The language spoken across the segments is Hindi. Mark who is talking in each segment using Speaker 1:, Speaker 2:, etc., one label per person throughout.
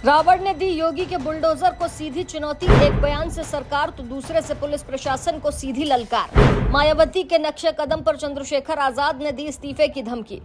Speaker 1: रावण ने दी योगी के बुलडोजर को सीधी चुनौती। एक बयान से सरकार तो दूसरे से पुलिस प्रशासन को सीधी ललकार। मायावती के नक्शे कदम पर चंद्रशेखर आजाद ने दी इस्तीफे की धमकी।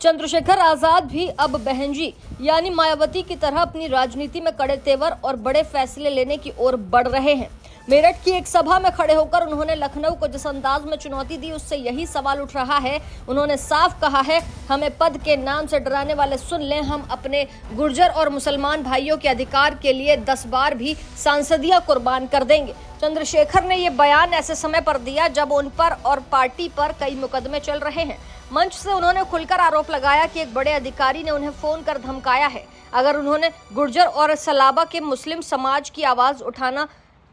Speaker 1: चंद्रशेखर आजाद भी अब बहनजी यानी मायावती की तरह अपनी राजनीति में कड़े तेवर और बड़े फैसले लेने की ओर बढ़ रहे हैं। मेरठ की एक सभा में खड़े होकर उन्होंने लखनऊ को जिस अंदाज में चुनौती दी, उससे यही सवाल उठ रहा है। उन्होंने साफ कहा है, हमें पद के नाम से डराने वाले सुन लें, हम अपने गुर्जर और मुसलमान भाइयों के अधिकार के लिए 10 बार भी सांसदिया कुर्बान कर देंगे। चंद्रशेखर ने ये बयान ऐसे समय पर दिया जब उन पर और पार्टी पर कई मुकदमे चल रहे हैं। मंच से उन्होंने खुलकर आरोप लगाया कि एक बड़े अधिकारी ने उन्हें फोन कर धमकाया है। अगर उन्होंने गुर्जर और सलाबा के मुस्लिम समाज की आवाज उठाना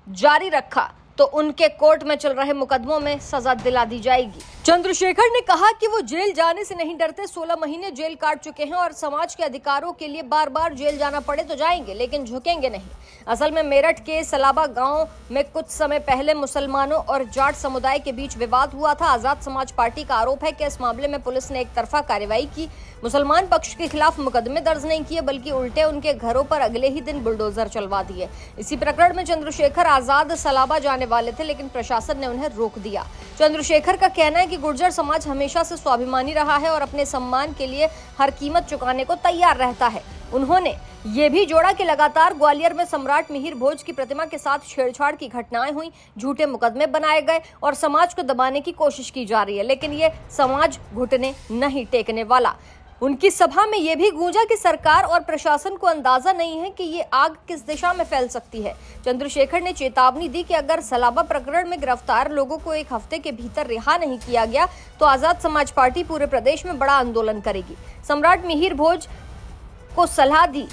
Speaker 1: जारी रखा तो उनके कोर्ट में चल रहे मुकदमों में सजा दिला दी जाएगी। चंद्रशेखर ने कहा कि वो जेल जाने से नहीं डरते। 16 महीने जेल काट चुके हैं और समाज के अधिकारों के लिए बार बार जेल जाना पड़े तो जाएंगे, लेकिन झुकेंगे नहीं। असल में मेरठ के सलाबा गांव में कुछ समय पहले मुसलमानों और जाट समुदाय के बीच विवाद हुआ था। आजाद समाज पार्टी का आरोप है कि इस मामले में पुलिस ने एक तरफा कार्रवाई की। मुसलमान पक्ष के खिलाफ मुकदमे दर्ज नहीं किए, बल्कि उल्टे उनके घरों पर अगले ही दिन बुलडोजर चलवा दिए। इसी प्रकरण में चंद्रशेखर आजाद सलाबा जाने वाले थे, लेकिन प्रशासन ने उन्हें रोक दिया। चंद्रशेखर का कहना है कि गुर्जर समाज हमेशा से स्वाभिमानी रहा है और अपने सम्मान के लिए हर कीमत चुकाने को तैयार रहता है। उन्होंने ये भी जोड़ा कि लगातार ग्वालियर में सम्राट मिहिर भोज की प्रतिमा के साथ छेड़छाड़ की घटनाएं हुई, झूठे मुकदमे बनाए गए और समाज को दबाने की कोशिश की जा रही है, लेकिन ये समाज घुटने नहीं टेकने वाला। उनकी सभा में यह भी गूंजा कि सरकार और प्रशासन को अंदाजा नहीं है कि ये आग किस दिशा में फैल सकती है। चंद्रशेखर ने चेतावनी दी कि अगर सलाबा प्रकरण में गिरफ्तार लोगों को 1 हफ्ते के भीतर रिहा नहीं किया गया तो आजाद समाज पार्टी पूरे प्रदेश में बड़ा आंदोलन करेगी। सम्राट मिहिर भोज को सलाह दी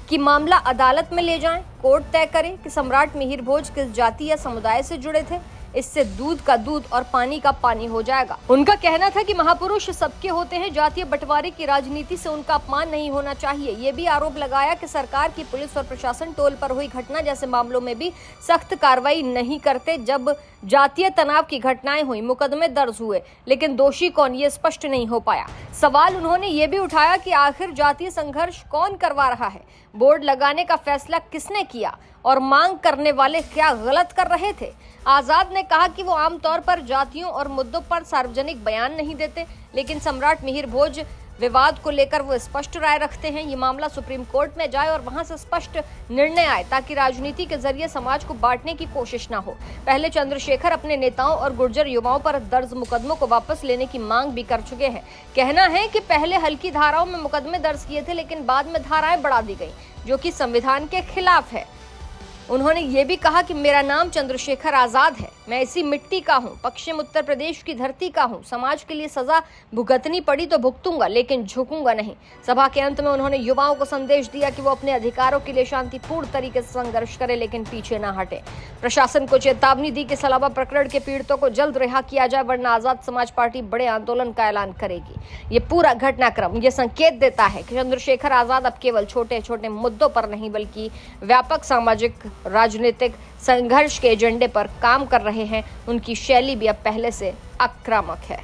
Speaker 1: कि मामला अदालत में ले जाएं, कोर्ट तय करे कि सम्राट मिहिर भोज किस जाति या समुदाय से जुड़े थे। इससे दूध का दूध और पानी का पानी हो जाएगा। उनका कहना था कि महापुरुष सबके होते हैं, जातीय बंटवारे की राजनीति से उनका अपमान नहीं होना चाहिए। ये भी आरोप लगाया कि सरकार की पुलिस और प्रशासन टोल पर हुई घटना जैसे मामलों में भी सख्त कार्रवाई नहीं करते। जब जातीय तनाव की घटनाएं हुई, मुकदमे दर्ज हुए, लेकिन दोषी कौन ये स्पष्ट नहीं हो पाया। सवाल उन्होंने ये भी उठाया कि आखिर जातीय संघर्ष कौन करवा रहा है, बोर्ड लगाने का फैसला किसने किया और मांग करने वाले क्या गलत कर रहे थे। आजाद ने कहा कि वो आमतौर पर जातियों और मुद्दों पर सार्वजनिक बयान नहीं देते, लेकिन सम्राट मिहिर भोज विवाद को लेकर वो स्पष्ट राय रखते हैं। ये मामला सुप्रीम कोर्ट में जाए और वहां से स्पष्ट निर्णय आए, ताकि राजनीति के जरिए समाज को बांटने की कोशिश ना हो। पहले चंद्रशेखर अपने नेताओं और गुर्जर युवाओं पर दर्ज मुकदमों को वापस लेने की मांग भी कर चुके हैं। कहना है कि पहले हल्की धाराओं में मुकदमे दर्ज किए थे, लेकिन बाद में धाराएं बढ़ा दी गई, जो कि संविधान के खिलाफ है। उन्होंने ये भी कहा कि मेरा नाम चंद्रशेखर आजाद है, मैं इसी मिट्टी का हूँ, पश्चिम उत्तर प्रदेश की धरती का हूँ। समाज के लिए सजा भुगतनी पड़ी तो भुगतूंगा, लेकिन झुकूंगा नहीं। सभा के अंत में उन्होंने युवाओं को संदेश दिया कि वो अपने अधिकारों के लिए शांतिपूर्ण तरीके से संघर्ष करें, लेकिन पीछे ना हटे। प्रशासन को चेतावनी दी कि सलाबा प्रकरण के पीड़ितों को जल्द रिहा किया जाए, वरना आजाद समाज पार्टी बड़े आंदोलन का ऐलान करेगी। ये पूरा घटनाक्रम ये संकेत देता है कि चंद्रशेखर आजाद अब केवल छोटे छोटे मुद्दों पर नहीं, बल्कि व्यापक सामाजिक राजनीतिक संघर्ष के एजेंडे पर काम कर रहे हैं। उनकी शैली भी अब पहले से आक्रामक है।